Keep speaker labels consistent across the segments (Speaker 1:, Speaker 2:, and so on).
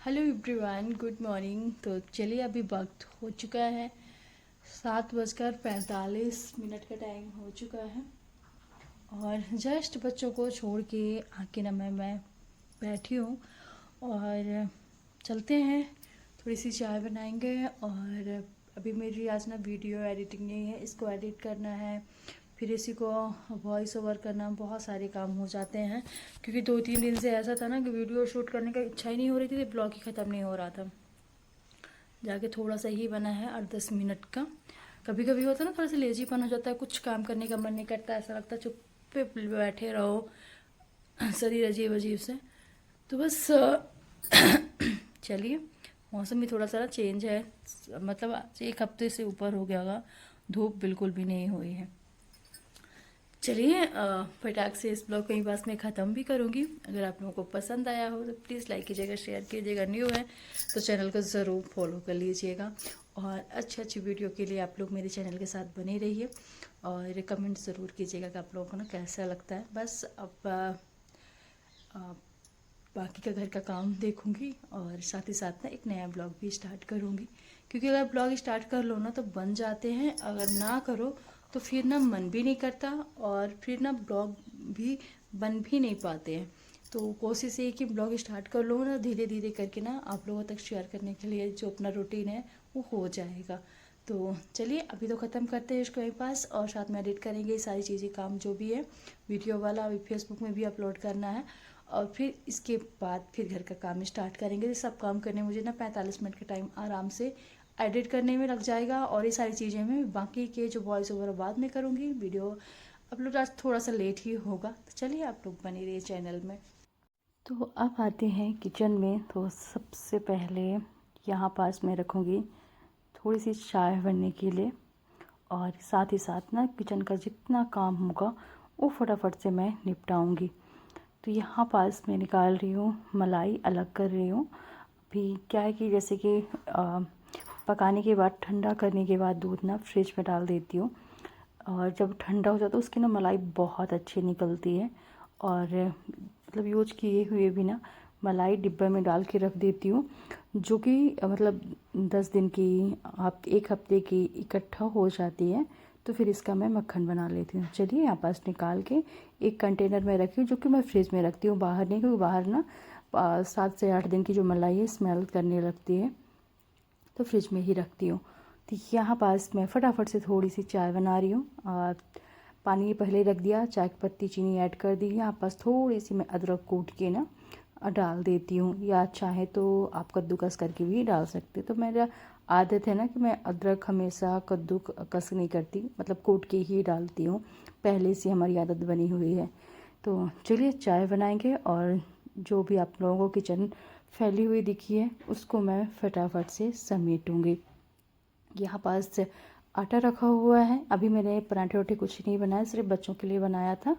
Speaker 1: Hello everyone, good morning. तो चलिए, अभी वक्त हो चुका है 7:45 का टाइम हो चुका है और जस्ट बच्चों को छोड़ के आके ना मैं बैठी हूँ और चलते हैं। थोड़ी सी चाय बनाएंगे और अभी मेरी आज ना वीडियो एडिटिंग नहीं है, इसको एडिट करना है, फिर इसी को वॉइस ओवर करना, बहुत सारे काम हो जाते हैं क्योंकि 2-3 दिन से ऐसा था ना कि वीडियो शूट करने का इच्छा ही नहीं हो रही थी, तो ब्लॉग ही ख़त्म नहीं हो रहा था। जाके थोड़ा सा ही बना है 8-10 मिनट का। कभी कभी होता है ना, थोड़ा सा लेजीपन हो जाता है, कुछ काम करने का मन नहीं करता, ऐसा लगता है चुप पे बैठे रहो, शरीर अजीब अजीब से। तो बस चलिए, मौसम भी थोड़ा सा चेंज है, मतलब आज 1 हफ्ते से ऊपर हो गया होगा, धूप बिल्कुल भी नहीं हुई है। चलिए, फटाक से इस ब्लॉग को यहीं पास में ख़त्म भी करूँगी। अगर आप लोगों को पसंद आया हो तो प्लीज़ लाइक कीजिएगा, शेयर कीजिएगा, न्यू है तो चैनल को ज़रूर फॉलो कर लीजिएगा और अच्छी अच्छी वीडियो के लिए आप लोग मेरे चैनल के साथ बने रहिए और कमेंट ज़रूर कीजिएगा कि आप लोगों को ना कैसा लगता है। बस अब बाकी का घर का काम देखूंगी और साथ ही साथ ना एक नया ब्लॉग भी स्टार्ट करूंगी, क्योंकि अगर ब्लॉग स्टार्ट कर लो ना तो बन जाते हैं, अगर ना करो तो फिर ना मन भी नहीं करता और फिर ना ब्लॉग भी बन भी नहीं पाते हैं। तो कोशिश ये कि ब्लॉग स्टार्ट कर लो ना, धीरे धीरे करके ना आप लोगों तक शेयर करने के लिए जो अपना रूटीन है वो हो जाएगा। तो चलिए, अभी तो ख़त्म करते हैं इसको एक पास और साथ में एडिट करेंगे ये सारी चीज़ें, काम जो भी है वीडियो वाला अभी फेसबुक में भी अपलोड करना है और फिर इसके बाद फिर घर का काम स्टार्ट करेंगे। ये सब काम करने मुझे ना 45 मिनट का टाइम आराम से एडिट करने में लग जाएगा और ये सारी चीज़ें मैं बाकी के जो वॉइस ओवर बाद में करूँगी। वीडियो अपलोड आज थोड़ा सा लेट ही होगा, तो चलिए आप लोग बने रहिए चैनल में। तो अब आते हैं किचन में। तो सबसे पहले यहाँ पास मैं रखूँगी थोड़ी सी चाय बनने के लिए और साथ ही साथ ना किचन का जितना काम होगा वो फटाफट से मैं निपटाऊँगी। तो यहाँ पास मैं निकाल रही हूँ मलाई, अलग कर रही हूँ। अभी क्या है कि जैसे कि पकाने के बाद, ठंडा करने के बाद दूध ना फ्रिज में डाल देती हूँ और जब ठंडा हो जाता है उसकी ना मलाई बहुत अच्छी निकलती है। और मतलब यूज किए हुए भी ना मलाई डिब्बे में डाल के रख देती हूँ, जो कि मतलब 10 दिन की, आप 1 हफ्ते की इकट्ठा हो जाती है। तो फिर इसका मैं मक्खन बना लेती हूँ। चलिए, यहाँ पास निकाल के एक कंटेनर में रखी हूँ, जो कि मैं फ्रिज में रखती हूँ, बाहर नहीं, क्योंकि बाहर ना 7 से 8 दिन की जो मलाई है स्मेल करने लगती है, तो फ्रिज में ही रखती हूँ। तो यहाँ पास मैं फटाफट से थोड़ी सी चाय बना रही हूँ और पानी पहले रख दिया, चाय की पत्ती चीनी ऐड कर दी। यहाँ पास थोड़ी सी मैं अदरक कूट के ना डाल देती हूँ, या चाहे तो आप कद्दूकस करके भी डाल सकते। तो मेरा आदत है ना कि मैं अदरक हमेशा कद्दूकस नहीं करती, मतलब कूट के ही डालती हूँ, पहले से हमारी आदत बनी हुई है। तो चलिए, चाय बनाएंगे और जो भी आप लोगों को किचन फैली हुई दिखी है उसको मैं फटाफट से समेटूँगी। यहाँ पास आटा रखा हुआ है। अभी मैंने पराठे वराठे कुछ नहीं बनाया, सिर्फ बच्चों के लिए बनाया था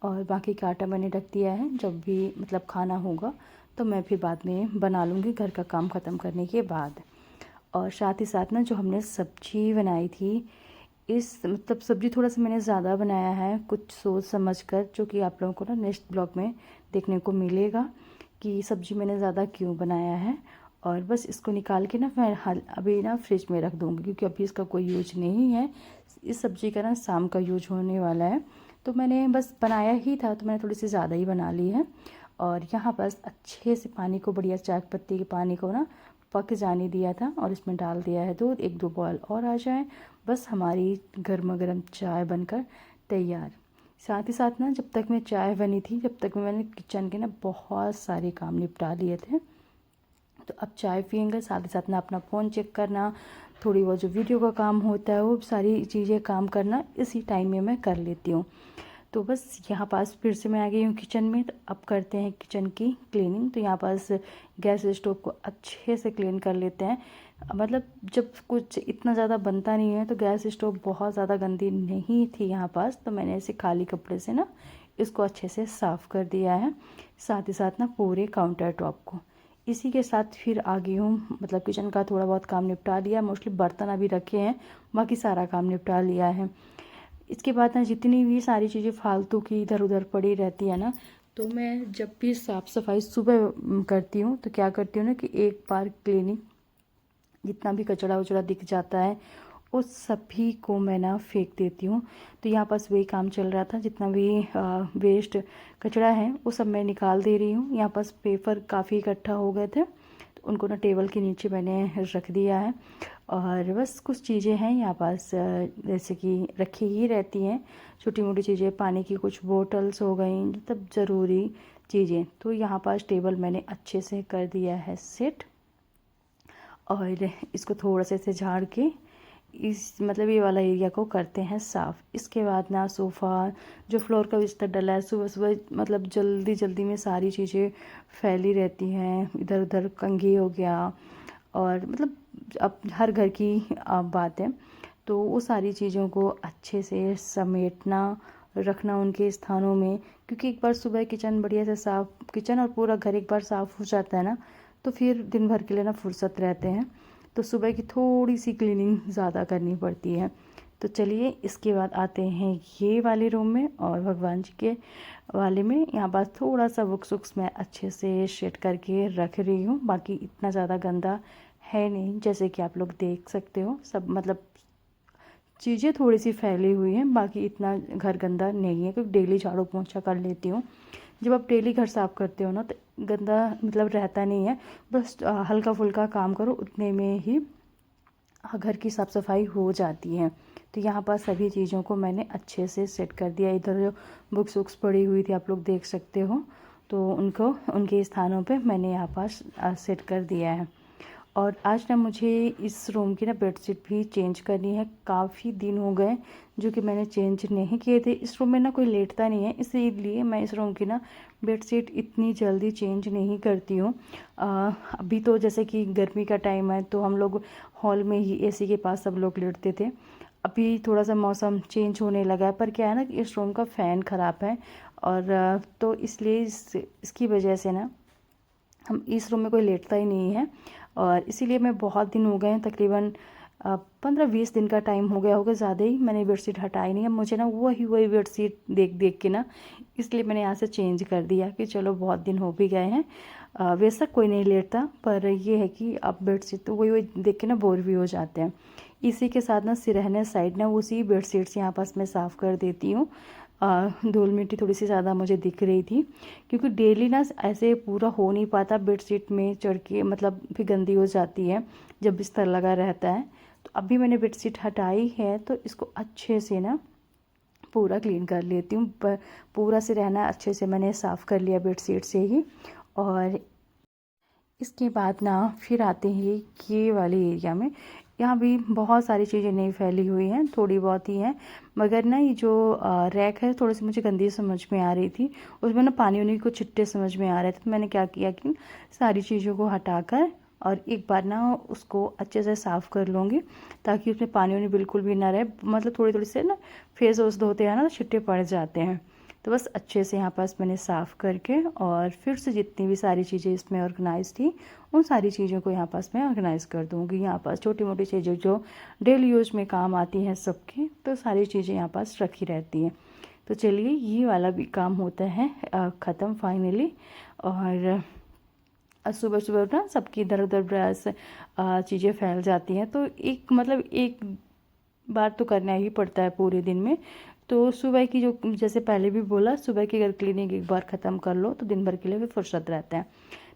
Speaker 1: और बाकी का आटा मैंने रख दिया है। जब भी मतलब खाना होगा तो मैं फिर बाद में बना लूँगी, घर का काम ख़त्म करने के बाद। और साथ ही साथ ना जो हमने सब्जी बनाई थी, इस मतलब सब्जी थोड़ा सा मैंने ज़्यादा बनाया है, कुछ सोच समझ कर, जो कि आप लोगों को ना नेक्स्ट ब्लॉग में देखने को मिलेगा कि सब्जी मैंने ज़्यादा क्यों बनाया है। और बस इसको निकाल के ना मैं अभी ना फ्रिज में रख दूँगी, क्योंकि अभी इसका कोई यूज नहीं है। इस सब्ज़ी का ना शाम का यूज होने वाला है। तो मैंने बस बनाया ही था, तो मैंने थोड़ी सी ज़्यादा ही बना ली है। और यहाँ बस अच्छे से पानी को, बढ़िया चाय पत्ती के पानी को ना पक जाने दिया था और इसमें डाल दिया है दूध। 1-2 बॉयल और आ जाए, बस हमारी गर्मा गर्म चाय बनकर तैयार। साथ ही साथ ना जब तक मैं चाय बनी थी, जब तक मैंने किचन के ना बहुत सारे काम निपटा लिए थे। तो अब चाय पियेंगे, साथ ही साथ ना अपना फ़ोन चेक करना, थोड़ी बहुत जो वीडियो का काम होता है वो सारी चीज़ें काम करना इसी टाइम में मैं कर लेती हूँ। तो बस यहाँ पास फिर से मैं आ गई हूँ किचन में। तो अब करते हैं किचन की क्लीनिंग। तो यहाँ पास गैस स्टोव को अच्छे से क्लीन कर लेते हैं। मतलब जब कुछ इतना ज़्यादा बनता नहीं है तो गैस स्टोव बहुत ज़्यादा गंदी नहीं थी यहाँ पास, तो मैंने इसे खाली कपड़े से ना इसको अच्छे से साफ़ कर दिया है। साथ ही साथ ना पूरे काउंटर टॉप को। इसी के साथ फिर आ गई हूँ, मतलब किचन का थोड़ा बहुत काम निपटा लिया, मोस्टली बर्तन अभी रखे हैं, बाकी सारा काम निपटा लिया है। इसके बाद ना जितनी भी सारी चीज़ें फालतू की इधर उधर पड़ी रहती है ना, तो मैं जब भी साफ़ सफाई सुबह करती हूँ तो क्या करती हूँ ना कि एक बार क्लीनिंग जितना भी कचरा वचड़ा दिख जाता है उस सभी को मैं ना फेंक देती हूँ। तो यहाँ पास वही काम चल रहा था, जितना भी वेस्ट कचरा है वो सब मैं निकाल दे रही हूँ। यहाँ पास पेपर काफ़ी इकट्ठा हो गए थे तो उनको ना टेबल के नीचे मैंने रख दिया है। और बस कुछ चीज़ें हैं यहाँ पास जैसे कि रखी ही रहती हैं, छोटी मोटी चीज़ें, पानी की कुछ बोतल्स हो गई, मतलब ज़रूरी चीज़ें। तो यहाँ पास टेबल मैंने अच्छे से कर दिया है सेट और इसको थोड़ा सा ऐसे झाड़ के इस मतलब ये वाला एरिया को करते हैं साफ़। इसके बाद ना सोफ़ा जो फ्लोर का बिस्तर डला है, सुबह सुबह मतलब जल्दी जल्दी में सारी चीज़ें फैली रहती हैं, इधर उधर कंघी हो गया और मतलब अब हर घर की बात है। तो वो सारी चीज़ों को अच्छे से समेटना, रखना उनके स्थानों में, क्योंकि एक बार सुबह किचन बढ़िया से साफ़, किचन और पूरा घर एक बार साफ़ हो जाता है ना तो फिर दिन भर के लिए ना फुर्सत रहते हैं। तो सुबह की थोड़ी सी क्लीनिंग ज़्यादा करनी पड़ती है। तो चलिए इसके बाद आते हैं ये वाले रूम में और भगवान जी के वाले में। यहाँ पास थोड़ा सा बुक्स वुक्स मैं अच्छे से सेट करके रख रही हूँ, बाकी इतना ज़्यादा गंदा है नहीं, जैसे कि आप लोग देख सकते हो। सब मतलब चीज़ें थोड़ी सी फैली हुई हैं, बाकी इतना घर गंदा नहीं है क्योंकि डेली झाड़ू पोंछा कर लेती हूँ। जब आप डेली घर साफ़ करते हो ना तो गंदा मतलब रहता नहीं है, बस हल्का फुल्का काम करो उतने में ही घर की साफ़ सफाई हो जाती है। तो यहाँ पर सभी चीज़ों को मैंने अच्छे से सेट कर दिया। इधर जो बुक्स वुक्स पड़ी हुई थी आप लोग देख सकते हो, तो उनको उनके स्थानों पे मैंने यहाँ पास सेट कर दिया है। और आज ना मुझे इस रूम की ना बेडशीट भी चेंज करनी है। काफ़ी दिन हो गए जो कि मैंने चेंज नहीं किए थे। इस रूम में ना कोई लेटता नहीं है, इसीलिए मैं इस रूम की ना बेडशीट इतनी जल्दी चेंज नहीं करती हूँ। अभी तो जैसे कि गर्मी का टाइम है तो हम लोग हॉल में ही एसी के पास सब लोग लेटते थे। अभी थोड़ा सा मौसम चेंज होने लगा है, पर क्या है ना कि इस रूम का फ़ैन ख़राब है और तो इसलिए इसकी वजह से ना हम इस रूम में कोई लेटता ही नहीं है। और इसीलिए मैं बहुत दिन हो गए हैं, तकरीबन 15-20 दिन का टाइम हो गया होगा, ज़्यादा ही, मैंने बेडशीट हटाई नहीं है। मुझे ना वही बेडशीट देख देख के ना इसलिए मैंने यहाँ से चेंज कर दिया कि चलो बहुत दिन हो भी गए हैं। वैसा कोई नहीं लेटता, पर ये है कि अब बेडशीट तो वही देख के ना बोर भी हो जाते हैं। इसी के साथ ना सिरहने साइड ना उसी बेडशीट्स यहाँ पास मैं साफ़ कर देती हूँ। धूल मिट्टी थोड़ी सी ज़्यादा मुझे दिख रही थी क्योंकि डेली ना ऐसे पूरा हो नहीं पाता, बेडशीट में चढ़ के मतलब फिर गंदी हो जाती है जब बिस्तर लगा रहता है। तो अभी मैंने बेडशीट हटाई है तो इसको अच्छे से ना पूरा क्लीन कर लेती हूँ। पूरा से रहना अच्छे से मैंने साफ़ कर लिया बेडशीट से ही। और इसके बाद ना फिर आते हैं ये वाले एरिया में। यहाँ भी बहुत सारी चीज़ें नहीं फैली हुई हैं, थोड़ी बहुत ही हैं, मगर ना ये जो रैक है थोड़ी सी मुझे गंदी समझ में आ रही थी, उसमें ना पानी उनी को छिट्टे समझ में आ रहे थे। तो मैंने क्या किया कि सारी चीज़ों को हटाकर और एक बार ना उसको अच्छे से साफ़ कर लूँगी ताकि उसमें पानी उनी बिल्कुल भी ना रहे। मतलब थोड़ी थोड़ी से ना फेस वोस धोते हैं ना तो छिट्टे पड़ जाते हैं। तो बस अच्छे से यहाँ पास मैंने साफ़ करके और फिर से जितनी भी सारी चीज़ें इसमें ऑर्गेनाइज थी उन सारी चीज़ों को यहाँ पास मैं ऑर्गेनाइज़ कर दूँगी। यहाँ पास छोटी मोटी चीज़ें जो डेली यूज में काम आती हैं सबकी, तो सारी चीज़ें यहाँ पास रखी रहती हैं। तो चलिए ये वाला भी काम होता है ख़त्म फाइनली। और सुबह सुबह ना सबकी इधर उधर ब्रश चीज़ें फैल जाती हैं, तो एक मतलब एक बार तो करना ही पड़ता है पूरे दिन में। तो सुबह की जो, जैसे पहले भी बोला, सुबह की अगर क्लीनिंग एक बार ख़त्म कर लो तो दिन भर के लिए भी फुर्सत रहता है।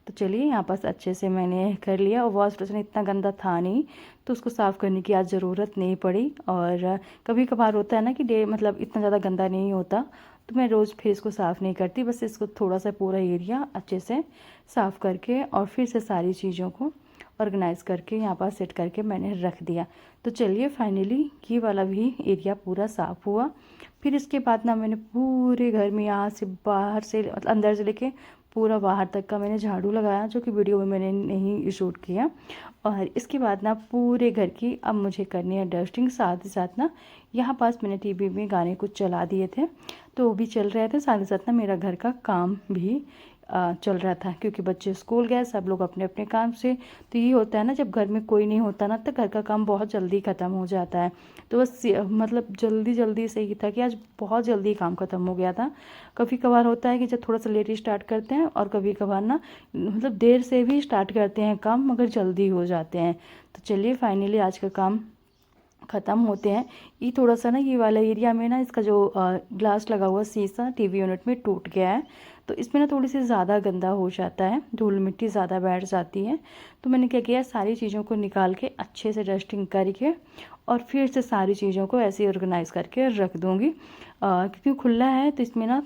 Speaker 1: तो चलिए यहाँ पास अच्छे से मैंने कर लिया और वॉश बेसिन इतना गंदा था नहीं तो उसको साफ़ करने की आज ज़रूरत नहीं पड़ी। और कभी कभार होता है ना कि मतलब इतना ज़्यादा गंदा नहीं होता तो मैं रोज़ फिर इसको साफ़ नहीं करती, बस इसको थोड़ा सा पूरा एरिया अच्छे से साफ़ करके और फिर से सारी चीज़ों को ऑर्गेनाइज करके यहाँ पर सेट करके मैंने रख दिया। तो चलिए फाइनली ये वाला भी एरिया पूरा साफ़ हुआ। फिर इसके बाद ना मैंने पूरे घर में यहाँ से बाहर से मतलब अंदर से लेके पूरा बाहर तक का मैंने झाड़ू लगाया, जो कि वीडियो में मैंने नहीं शूट किया। और इसके बाद ना पूरे घर की अब मुझे करनी है डस्टिंग। साथ ही साथ ना यहाँ पास मैंने टीवी में गाने कुछ चला दिए थे तो वो भी चल रहे थे, साथ ही साथ ना मेरा घर का काम भी चल रहा था, क्योंकि बच्चे स्कूल गए, सब लोग अपने अपने काम से। तो ये होता है ना, जब घर में कोई नहीं होता ना तो घर का काम बहुत जल्दी ख़त्म हो जाता है। तो बस मतलब जल्दी जल्दी से ही था कि आज बहुत जल्दी काम ख़त्म हो गया था। कभी कभार होता है कि जब थोड़ा सा लेट स्टार्ट करते हैं, और कभी कभार ना मतलब देर से भी स्टार्ट करते हैं काम, मगर जल्दी हो जाते हैं। तो चलिए फाइनली आज का काम ख़त्म होते हैं। ये थोड़ा सा ना, ये वाला एरिया में ना, इसका जो ग्लास लगा हुआ शीशा टीवी यूनिट में टूट गया है। तो इसमें ना थोड़ी सी ज़्यादा गंदा हो जाता है, धूल मिट्टी ज़्यादा बैठ जाती है। तो मैंने क्या किया, सारी चीज़ों को निकाल के अच्छे से डस्टिंग करके और फिर से सारी चीज़ों को ऐसे ऑर्गेनाइज़ करके रख दूँगी। क्योंकि खुला है तो इसमें ना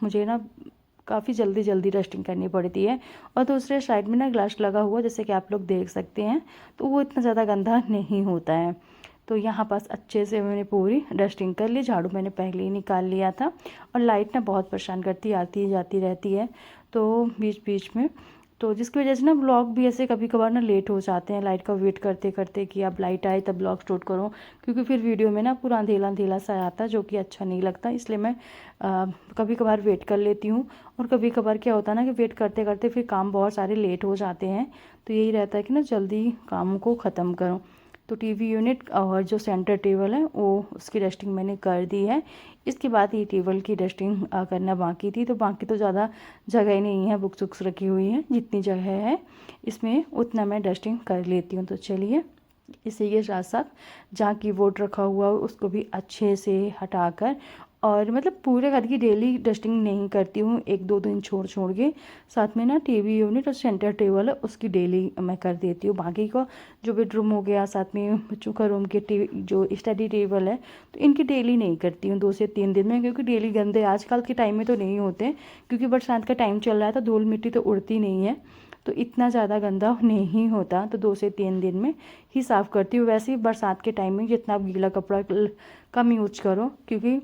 Speaker 1: मुझे ना काफ़ी जल्दी जल्दी डस्टिंग करनी पड़ती है। और दूसरे साइड में ना ग्लास लगा हुआ, जैसे कि आप लोग देख सकते हैं, तो वो इतना ज़्यादा गंदा नहीं होता है। तो यहाँ पास अच्छे से मैंने पूरी डस्टिंग कर ली। झाड़ू मैंने पहले ही निकाल लिया था। और लाइट ना बहुत परेशान करती, आती जाती रहती है तो बीच बीच में, तो जिसकी वजह से ना ब्लॉग भी ऐसे कभी कभार ना लेट हो जाते हैं, लाइट का वेट करते करते कि अब लाइट आए तब ब्लॉग शूट करूँ। क्योंकि फिर वीडियो में ना पूरा अंधेला अंधेला सा आता है, जो कि अच्छा नहीं लगता। इसलिए मैं कभी कभार वेट कर लेती हूँ। और कभी कभार क्या होता है ना कि वेट करते करते फिर काम बहुत सारे लेट हो जाते हैं। तो यही रहता है कि ना जल्दी काम को ख़त्म करूँ। तो टीवी यूनिट और जो सेंटर टेबल है वो उसकी डस्टिंग मैंने कर दी है। इसके बाद ये टेबल की डस्टिंग करना बाकी थी। तो बाकी तो ज़्यादा जगह ही नहीं है, बुक्स वुक्स रखी हुई हैं, जितनी जगह है इसमें उतना मैं डस्टिंग कर लेती हूँ। तो चलिए इसी के साथ साथ जहाँ कीबोर्ड रखा हुआ है उसको भी अच्छे से हटाकर, और मतलब पूरे घर की डेली डस्टिंग नहीं करती हूँ, एक दो दिन छोड़ छोड़ के। साथ में ना टीवी यूनिट और सेंटर टेबल है उसकी डेली मैं कर देती हूँ। बाकी का जो बेडरूम हो गया, साथ में बच्चों का रूम के जो स्टडी टेबल है, तो इनकी डेली नहीं करती हूँ, 2 से 3 दिन में। क्योंकि डेली गंदे आजकल के टाइम में तो नहीं होते, क्योंकि बरसात का टाइम चल रहा है तो धूल मिट्टी तो उड़ती नहीं है, तो इतना ज़्यादा गंदा नहीं होता। तो 2 से 3 दिन में ही साफ़ करती हूँ। वैसे ही बरसात के टाइम में जितना आप गीला कपड़ा कम यूज करो, क्योंकि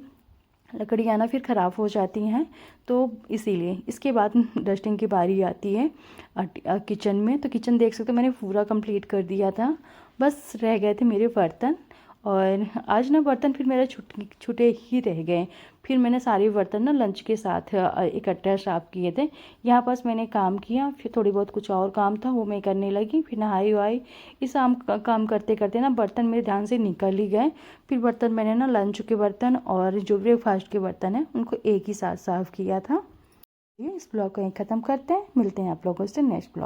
Speaker 1: लकड़ियाँ ना फिर ख़राब हो जाती हैं। तो इसीलिए इसके बाद डस्टिंग की बारी आती है किचन में। तो किचन देख सकते हो मैंने पूरा कंप्लीट कर दिया था, बस रह गए थे मेरे बर्तन। और आज ना बर्तन फिर मेरे छुटे ही रह गए। फिर मैंने सारे बर्तन ना लंच के साथ इकट्ठा साफ़ किए थे। यहाँ पास मैंने काम किया, फिर थोड़ी बहुत कुछ और काम था वो मैं करने लगी, फिर नहाई वहाई। इस काम करते करते ना बर्तन मेरे ध्यान से निकल ही गए। फिर बर्तन मैंने ना लंच के बर्तन और जो ब्रेकफास्ट के बर्तन हैं उनको एक ही साथ साफ़ किया था। इस ब्लॉग को यहीं ख़त्म करते हैं, मिलते हैं आप लोगों से नेक्स्ट ब्लॉग।